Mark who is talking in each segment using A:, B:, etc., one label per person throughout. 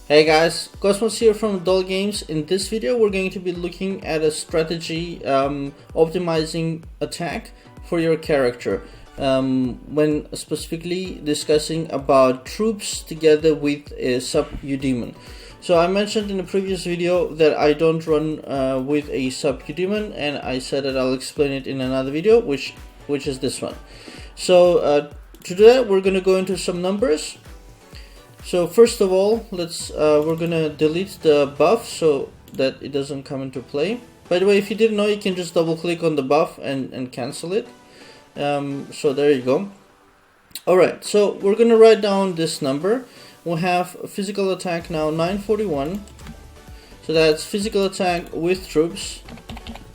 A: Hey guys, Cosmos here from Dull Games. In this video we're going to be looking at a strategy optimizing attack for your character when specifically discussing about troops together with a Sub-Eudaemon. So I mentioned in the previous video that I don't run with a Sub-Eudaemon, and I said that I'll explain it in another video, which is this one. So to do that, we're going to go into some numbers. So first of all, we're gonna delete the buff so that it doesn't come into play. By the way, if you didn't know, you can just double click on the buff and cancel it. So there you go. Alright, so we're gonna write down this number. We'll have physical attack now 941. So that's physical attack with troops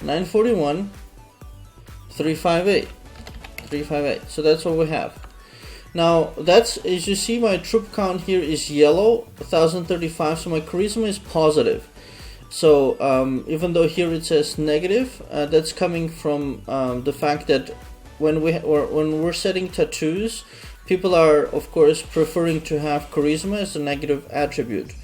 A: 941 358. 358. So that's what we have. Now that's, as you see, my troop count here is yellow, 1035, so my charisma is positive. So even though here it says negative, that's coming from the fact that when we're setting tattoos, people are of course preferring to have charisma as a negative attribute.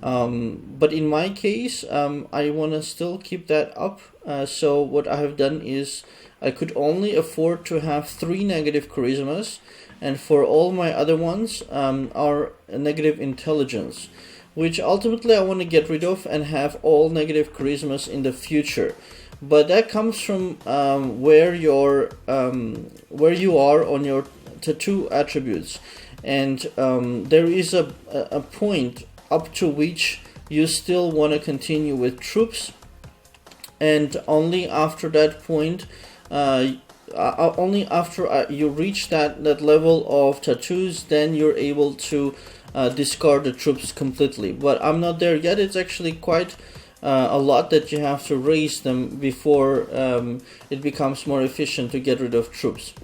A: But in my case, I want to still keep that up. So what I have done is I could only afford to have 3 negative charismas, and for all my other ones are a negative intelligence, which ultimately I want to get rid of and have all negative charismas in the future. But that comes from where you are on your tattoo attributes, and there is a point up to which you still want to continue with troops, and only after that point, only after you reach that level of tattoos, then you're able to discard the troops completely. But I'm not there yet. It's actually quite a lot that you have to raise them before it becomes more efficient to get rid of troops.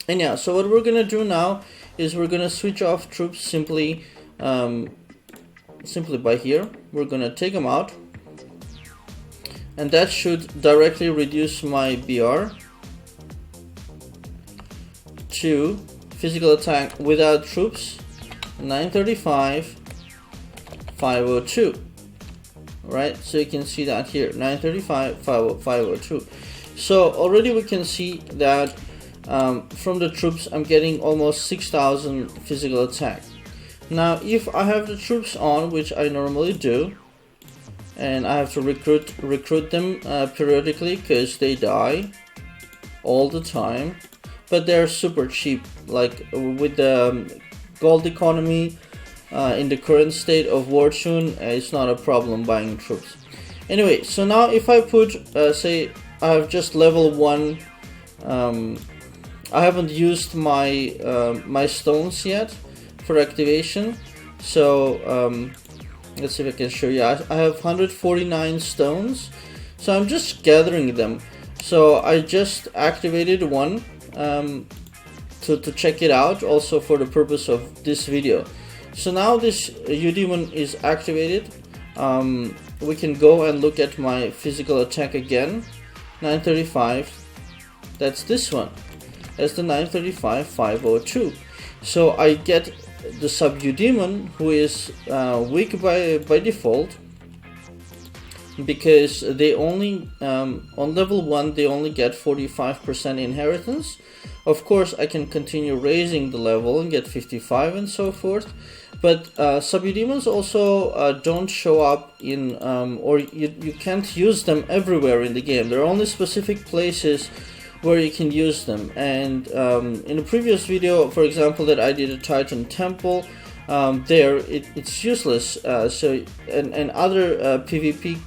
A: And yeah, so what we're gonna do now is we're gonna switch off troops simply by here. We're gonna take them out, and that should directly reduce my BR to physical attack without troops 935 502. Right, so you can see that here 935 502. So already we can see that from the troops I'm getting almost 6,000 physical attack. Now if I have the troops on, which I normally do, and I have to recruit them periodically because they die all the time, but they're super cheap. Like with the gold economy in the current state of Wartune, it's not a problem buying troops. Anyway, so now if I put say I have just level 1, I haven't used my my stones yet for activation, so let's see if I can show you. I have 149 stones, so I'm just gathering them. So I just activated one to check it out, also for the purpose of this video. So now this Eudaemon is activated. We can go and look at my physical attack again. 935. That's this one. That's the 935 502. So I get the Sub-Eudaemon, who is weak by default, because they only on level 1 they only get 45% inheritance. Of course I can continue raising the level and get 55 and so forth, but Sub-Eudaemons also don't show up in or you can't use them everywhere in the game. There are only specific places where you can use them, and in the previous video, for example, that I did a Titan Temple, it's useless. So and other PvP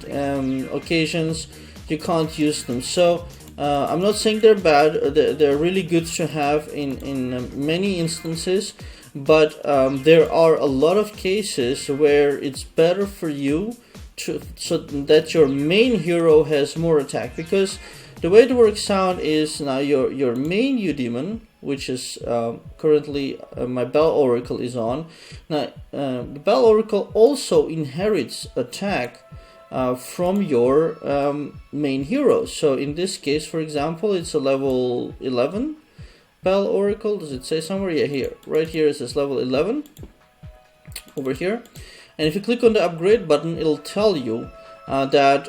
A: occasions you can't use them. So I'm not saying they're bad. They're really good to have in many instances, but there are a lot of cases where it's better for you so that your main hero has more attack, because the way it works out is now your main Eudaemon, which is currently my Bell Oracle is on. Now the Bell Oracle also inherits attack from your main hero. So in this case, for example, it's a level 11 Bell Oracle. Does it say somewhere? Yeah, here. Right here it says level 11. Over here. And if you click on the upgrade button, it'll tell you that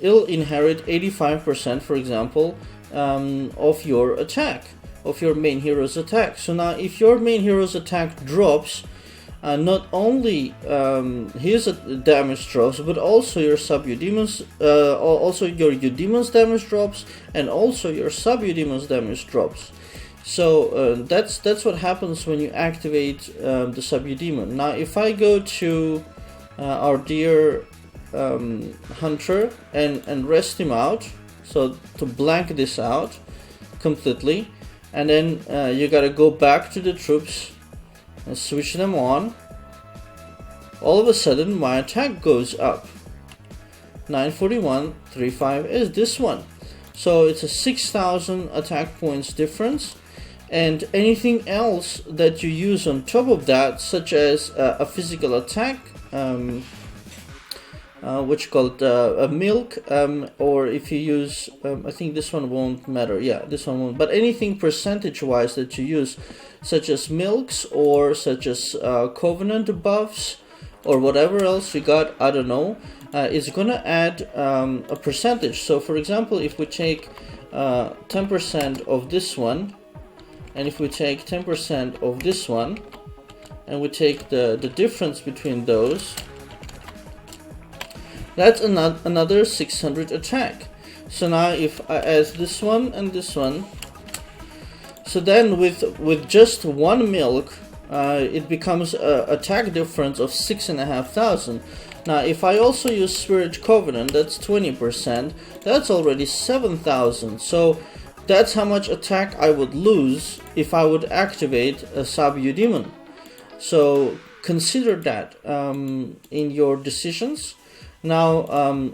A: it'll inherit 85%, for example, of your attack, of your main hero's attack. So now if your main hero's attack drops, not only his damage drops, but also your Sub-Eudaemon's, also your Eudaemon's damage drops, and also your Sub-Eudaemon's damage drops. So that's what happens when you activate the Sub-Eudaemon. Now if I go to our dear hunter and rest him out, so to blank this out completely, and then you gotta go back to the troops and switch them on. All of a sudden my attack goes up. 941.35 is this one. So it's a 6,000 attack points difference. And anything else that you use on top of that, such as a physical attack, which you call it a milk, or if you use, I think this one won't matter, yeah, this one won't, but anything percentage wise that you use, such as milks or such as covenant buffs or whatever else you got, I don't know, is gonna add a percentage. So for example, if we take 10% of this one, and if we take 10% of this one, and we take the difference between those, that's another 600 attack. So now if I add this one and this one, so then with just one milk, it becomes a attack difference of 6,500. Now if I also use Spirit Covenant, that's 20%, that's already 7,000. So that's how much attack I would lose if I would activate a Sub-Eudaemon. So consider that in your decisions. Now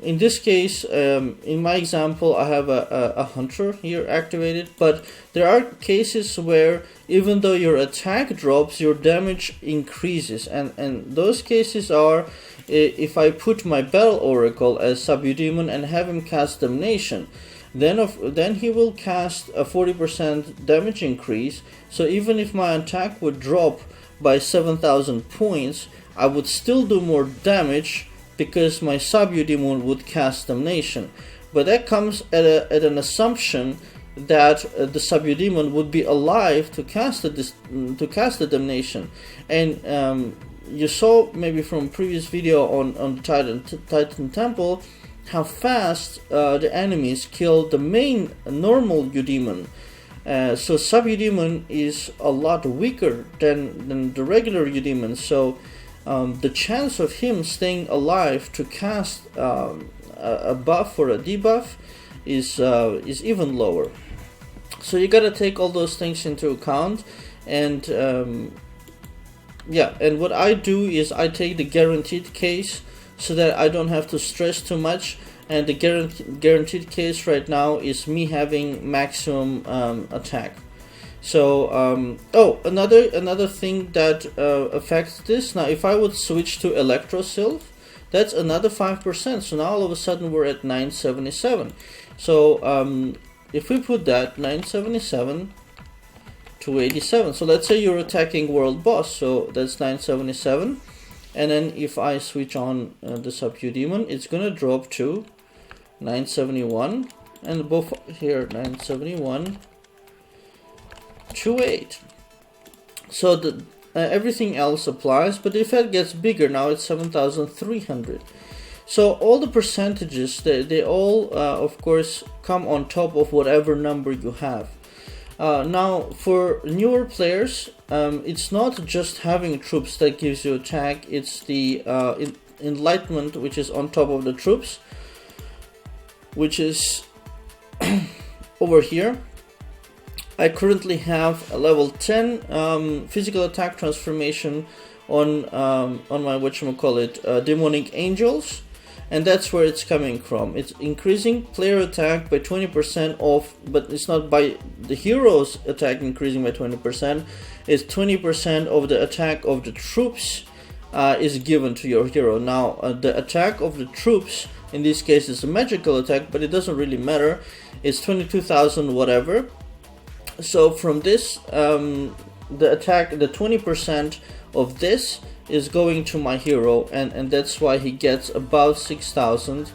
A: in this case, in my example, I have a hunter here activated, but there are cases where even though your attack drops, your damage increases, and those cases are if I put my Battle Oracle as Sub-Eudaemon and have him cast Damnation. Then he will cast a 40% damage increase. So even if my attack would drop by 7,000 points, I would still do more damage because my Sub-Eudaemon would cast Damnation. But that comes at an assumption that the Sub-Eudaemon would be alive to cast the Damnation. And you saw maybe from previous video on the Titan Temple how fast the enemies kill the main normal Eudaemon. So Sub-Eudaemon is a lot weaker than the regular Eudaemon, so the chance of him staying alive to cast a buff or a debuff is even lower. So you gotta take all those things into account, and yeah, and what I do is I take the guaranteed case so that I don't have to stress too much. And the guaranteed case right now is me having maximum attack. So another thing that affects this, now if I would switch to Electrosylph, that's another 5%. So now all of a sudden we're at 977. So if we put that 977 to 87, so let's say you're attacking World Boss, so that's 977. And then if I switch on the Sub-Eudaemon, it's gonna drop to 971, and both here 971 to 8. So the everything else applies, but the effect gets bigger. Now it's 7,300. So all the percentages, they all of course come on top of whatever number you have. Now for newer players, it's not just having troops that gives you attack, it's the Enlightenment, which is on top of the troops, which is over here. I currently have a level 10 physical attack transformation on my whatchamacallit, demonic angels, and that's where it's coming from. It's increasing player attack by 20% off, but it's not by the hero's attack increasing by 20%, it's 20% of the attack of the troops is given to your hero. Now the attack of the troops in this case is a magical attack, but it doesn't really matter. It's 22,000 whatever. So from this, the attack, the 20% of this is going to my hero, and that's why he gets about 6,000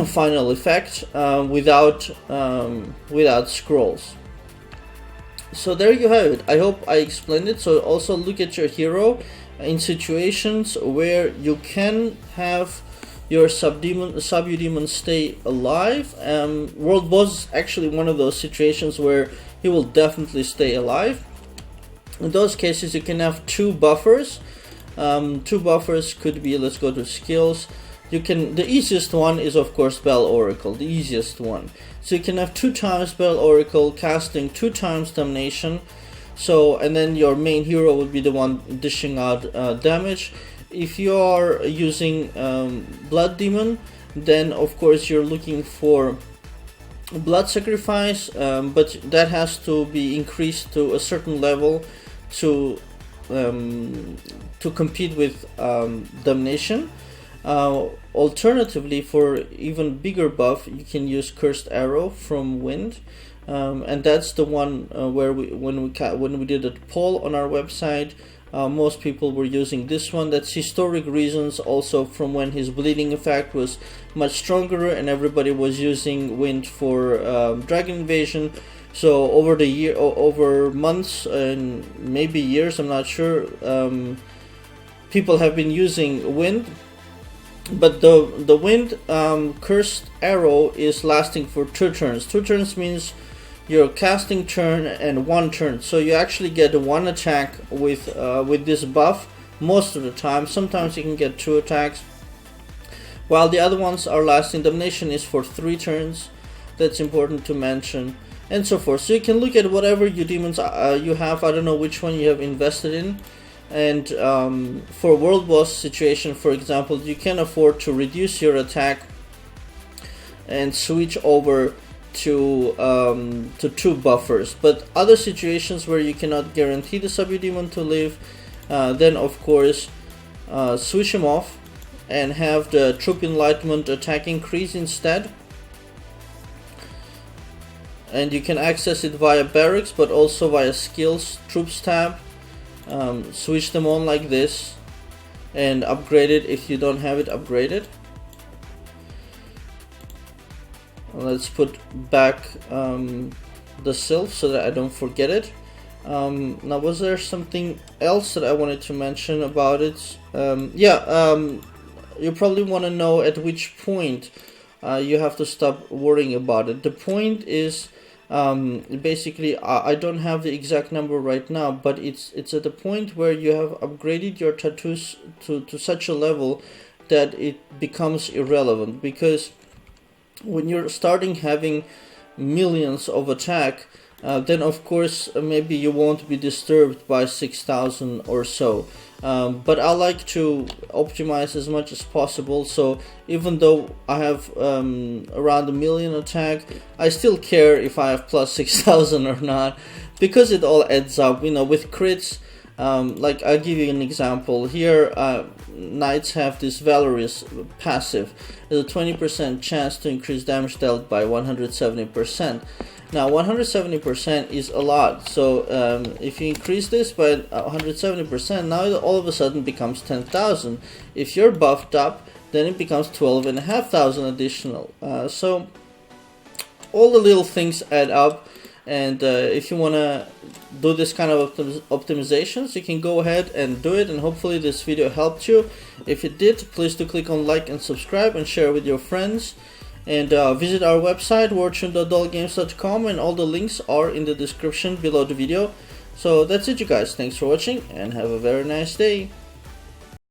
A: final effect without scrolls. So there you have it. I hope I explained it. So also look at your hero in situations where you can have your Sub-Eudaemon stay alive. World Boss is actually one of those situations where he will definitely stay alive. In those cases, you can have two buffers. Two buffers could be, let's go to skills. You can, the easiest one is of course Bell Oracle, the easiest one. So you can have 2 times Bell Oracle, casting 2 times Damnation. So, and then your main hero would be the one dishing out damage. If you are using Blood Demon, then of course you're looking for Blood Sacrifice, but that has to be increased to a certain level to compete with Damnation. Alternatively, for even bigger buff, you can use Cursed Arrow from Wind, and that's the one where when we did a poll on our website, most people were using this one. That's historic reasons, also from when his bleeding effect was much stronger, and everybody was using Wind for Dragon Invasion. So over months and maybe years, I'm not sure, people have been using Wind. But the Wind Cursed Arrow is lasting for 2 turns. 2 turns means your casting turn and 1 turn. So you actually get 1 attack with this buff most of the time. Sometimes you can get 2 attacks, while the other ones are lasting. Damnation is for 3 turns. That's important to mention, and so forth. So you can look at whatever Eudaemons you have. I don't know which one you have invested in. And for World Boss situation, for example, you can afford to reduce your attack and switch over to 2 buffers. But other situations where you cannot guarantee the Sub-Eudaemon to live, then of course switch him off and have the Troop Enlightenment attack increase instead. And you can access it via barracks, but also via skills, troops tab. Switch them on like this and upgrade it if you don't have it upgraded. Let's put back the sylph so that I don't forget it. Now, was there something else that I wanted to mention about it? You probably want to know at which point you have to stop worrying about it. The point is, basically, I don't have the exact number right now, but it's at the point where you have upgraded your tattoos to such a level that it becomes irrelevant. Because when you're starting having millions of attack, then of course maybe you won't be disturbed by 6,000 or so. But I like to optimize as much as possible, so even though I have around 1 million attack, I still care if I have plus 6,000 or not, because it all adds up, you know, with crits. Like, I'll give you an example here. Knights have this Valorous passive. There's a 20% chance to increase damage dealt by 170%. Now 170% is a lot, so if you increase this by 170%, now it all of a sudden becomes 10,000. If you're buffed up, then it becomes 12,500 additional. So all the little things add up, and if you want to do this kind of optimizations, you can go ahead and do it, and hopefully this video helped you. If it did, please do click on like and subscribe and share with your friends. And visit our website, wartune.dullgames.com, and all the links are in the description below the video. So that's it, you guys. Thanks for watching and have a very nice day.